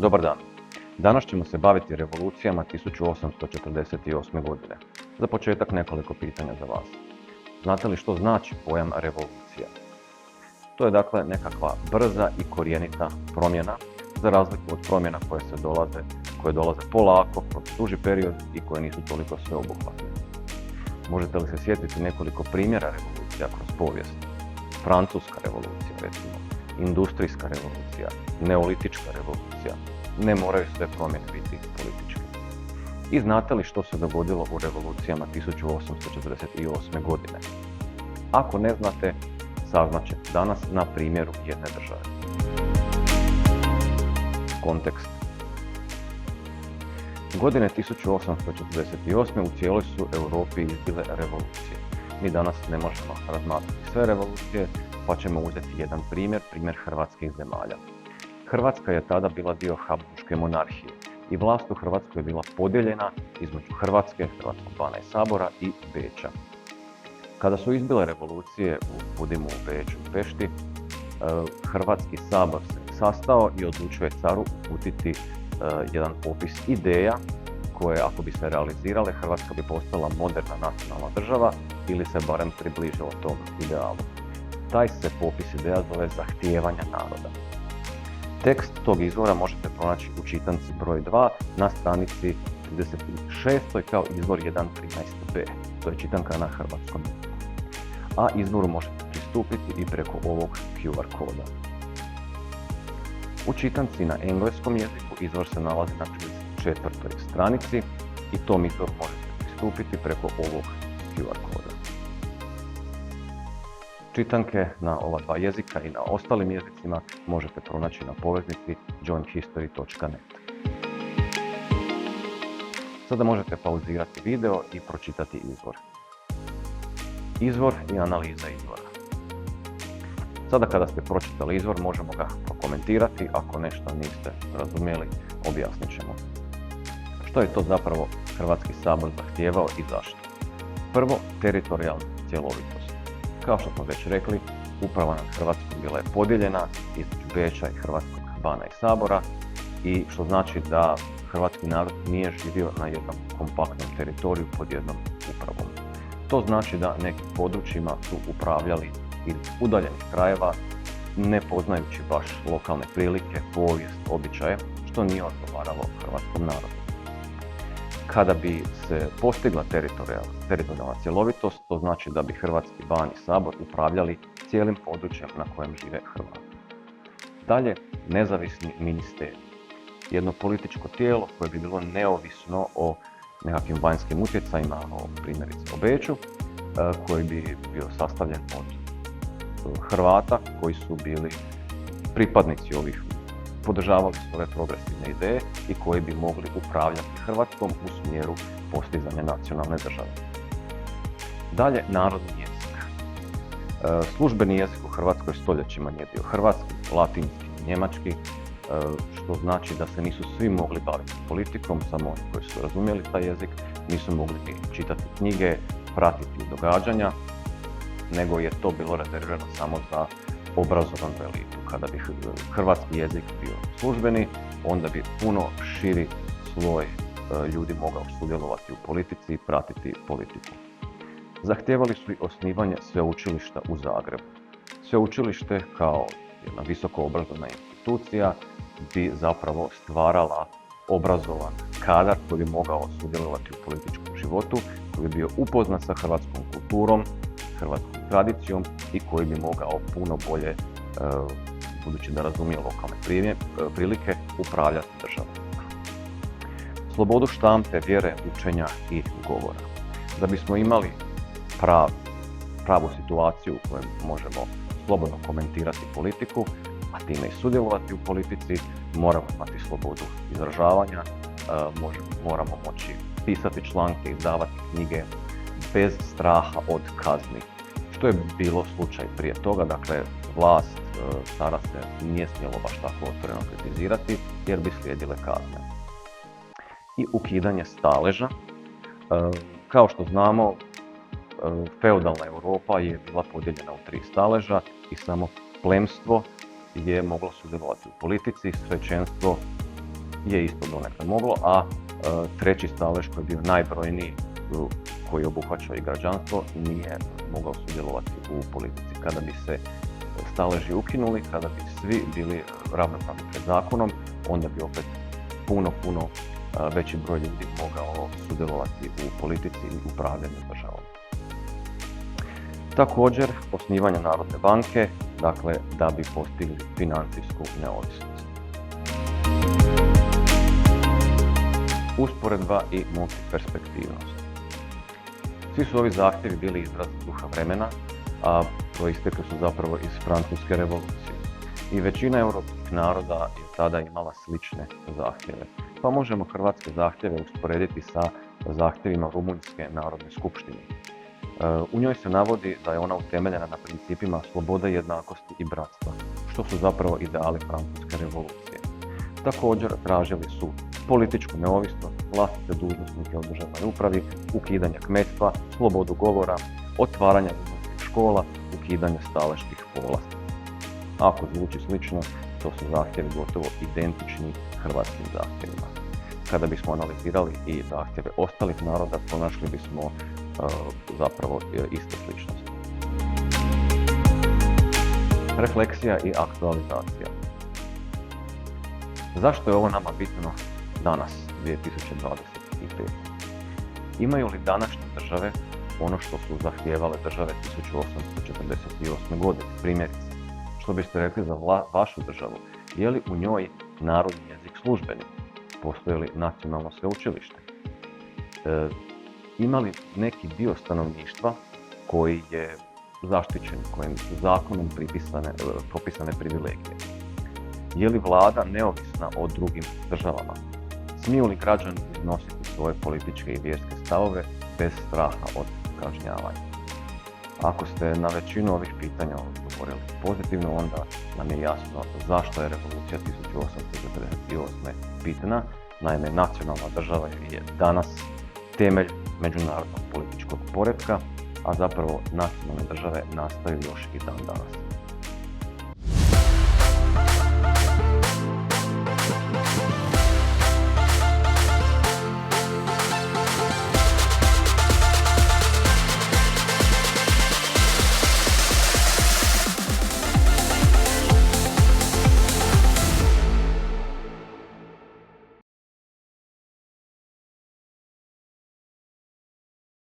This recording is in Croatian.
Dobar dan. Danas ćemo se baviti revolucijama 1848. godine. Za početak nekoliko pitanja za vas. Znate li što znači pojam revolucija? To je dakle nekakva brza i korijenita promjena, za razliku od promjena koje dolaze polako, kroz duži period i koje nisu toliko sveobuhvatne. Možete li se sjetiti nekoliko primjera revolucija kroz povijest? Francuska revolucija, recimo, industrijska revolucija, neolitička revolucija. Ne moraju sve promjene biti političke. I znate li što se dogodilo u revolucijama 1848. godine? Ako ne znate, saznat ćete danas na primjeru jedne države. Kontekst. Godine 1848. u cijeloj su Europi izbile revolucije. Mi danas ne možemo razmatrati sve revolucije, pa ćemo uzeti jedan primjer hrvatskih zemalja. Hrvatska je tada bila dio Habsburške monarhije i vlast u Hrvatskoj je bila podijeljena između Hrvatske, Hrvatskog bana i Sabora i Beča. Kada su izbile revolucije u Budimu, Beču i Pešti, Hrvatski sabor se sastao i odlučio je caru uputiti jedan popis ideja koje, ako bi se realizirale, Hrvatska bi postala moderna nacionalna država ili se barem približila tom idealu. Taj se popis ideja zove Zahtijevanja naroda. Tekst tog izvora možete pronaći u čitanci broj 2 na stranici 36. kao izvor 1.13b. To je čitanka na hrvatskom jeziku. A izvoru možete pristupiti i preko ovog QR koda. U čitanci na engleskom jeziku izvor se nalazi na 34. stranici i tom izvoru možete pristupiti preko ovog QR koda. Čitanke na ova dva jezika i na ostalim jezicima možete pronaći na poveznici joinhistory.net. Sada možete pauzirati video i pročitati izvor. Izvor i analiza izvora. Sada kada ste pročitali izvor, možemo ga prokomentirati. Ako nešto niste razumjeli, objasnit ćemo. Što je to zapravo Hrvatski sabor zahtijevao i zašto? Prvo, teritorijalna cjelovitost. Kao što smo već rekli, uprava nad Hrvatskom bila je podijeljena između Beča i Hrvatskog bana i Sabora, i što znači da hrvatski narod nije živio na jednom kompaktnom teritoriju pod jednom upravom. To znači da nekim područjima su upravljali iz udaljenih krajeva, ne poznajući baš lokalne prilike, povijest, običaje, što nije odgovaralo hrvatskom narodu. Kada bi se postigla teritorijalna cjelovitost, to znači da bi Hrvatski ban i Sabor upravljali cijelim područjem na kojem žive Hrvati. Dalje, nezavisni ministerij. Jedno političko tijelo koje bi bilo neovisno o nekakvim vanjskim utjecajima, primjerice o Beču, koji bi bio sastavljen od Hrvata koji su bili pripadnici ovih, podržavali su ove progresivne ideje i koji bi mogli upravljati Hrvatskom u smjeru postizanja nacionalne države. Dalje, narodni jezik. Službeni jezik u Hrvatskoj stoljećima nije bio hrvatski, latinski i njemački, što znači da se nisu svi mogli baviti politikom, samo oni koji su razumjeli taj jezik, nisu mogli čitati knjige, pratiti događanja, nego je to bilo rezervirano samo za obrazovanu elitu. Kada bi hrvatski jezik bio službeni, onda bi puno širi sloj ljudi mogao sudjelovati u politici i pratiti politiku. Zahtijevali su i osnivanje sveučilišta u Zagrebu. Sveučilište kao jedna visoko obrazovna institucija bi zapravo stvarala obrazovan kadar koji bi mogao sudjelovati u političkom životu, koji bi bio upoznat sa hrvatskom kulturom, hrvatskom tradicijom i koji bi mogao puno bolje, budući da razumije lokalne prilike, upravljati državom. Slobodu štampe, vjere, učenja i govora. Da bismo imali pravu situaciju u kojoj možemo slobodno komentirati politiku, a time i sudjelovati u politici, moramo imati slobodu izražavanja, moramo moći pisati članke, izdavati knjige bez straha od kazni. Što je bilo slučaj prije toga, dakle vlast cara se nije smjelo baš tako otvoreno kritizirati jer bi slijedile kazne. I ukidanje staleža. Kao što znamo, feudalna Europa je bila podijeljena u 3 staleža i samo plemstvo je moglo sudjelovati u politici, svećenstvo je isto donekle moglo, a treći stalež koji je bio najbrojniji, koji obuhvaća i građanstvo, nije mogao sudjelovati u politici. Kada bi se staleži ukinuli, kada bi svi bili ravnopravni pred zakonom, onda bi opet puno veći broj ljudi mogao sudjelovati u politici i upravljanju državom. Također, osnivanje Narodne banke, dakle, da bi postigli financijsku neovisnost. Usporedba i multiperspektivnost. Svi su ovi zahtjevi bili izraz duha vremena, a proistekli su zapravo iz Francuske revolucije. I većina europskih naroda je tada imala slične zahtjeve. Pa možemo hrvatske zahtjeve usporediti sa zahtjevima Rumunjske narodne skupštine. U njoj se navodi da je ona utemeljena na principima slobode, jednakosti i bratstva, što su zapravo ideali Francuske revolucije. Također tražili su političku neovisnost, vlastite dužnosnike u državnoj upravi, ukidanje kmetstva, slobodu govora, otvaranje rumunjskih škola, ukidanje staleških povlastica. Ako zvuči slično, to su zahtjevi gotovo identični hrvatskim zahtjevima. Kada bismo analizirali i zahtjeve ostalih naroda, pronašli bismo zapravo iste sličnosti. Refleksija i aktualizacija. Zašto je ovo nama bitno danas, 2025? Imaju li današnje države ono što su zahtijevale države 1848. godine? Primjerice, što biste rekli za vašu državu? Je li u njoj narodni jezik službeni? Postoji li nacionalno sveučilište? Ima li neki dio stanovništva koji je zaštićen, kojim su zakonom propisane privilegije? Je li vlada neovisna o drugim državama? Smiju li građani iznositi svoje političke i vjerske stavove bez straha od kažnjavanja? Ako ste na većinu ovih pitanja odgovorili pozitivno, onda nam je jasno zašto je revolucija 1848. bitna. Naime, nacionalna država je danas temelj međunarodnog političkog poretka, a zapravo nacionalne države nastaju još i dan danas.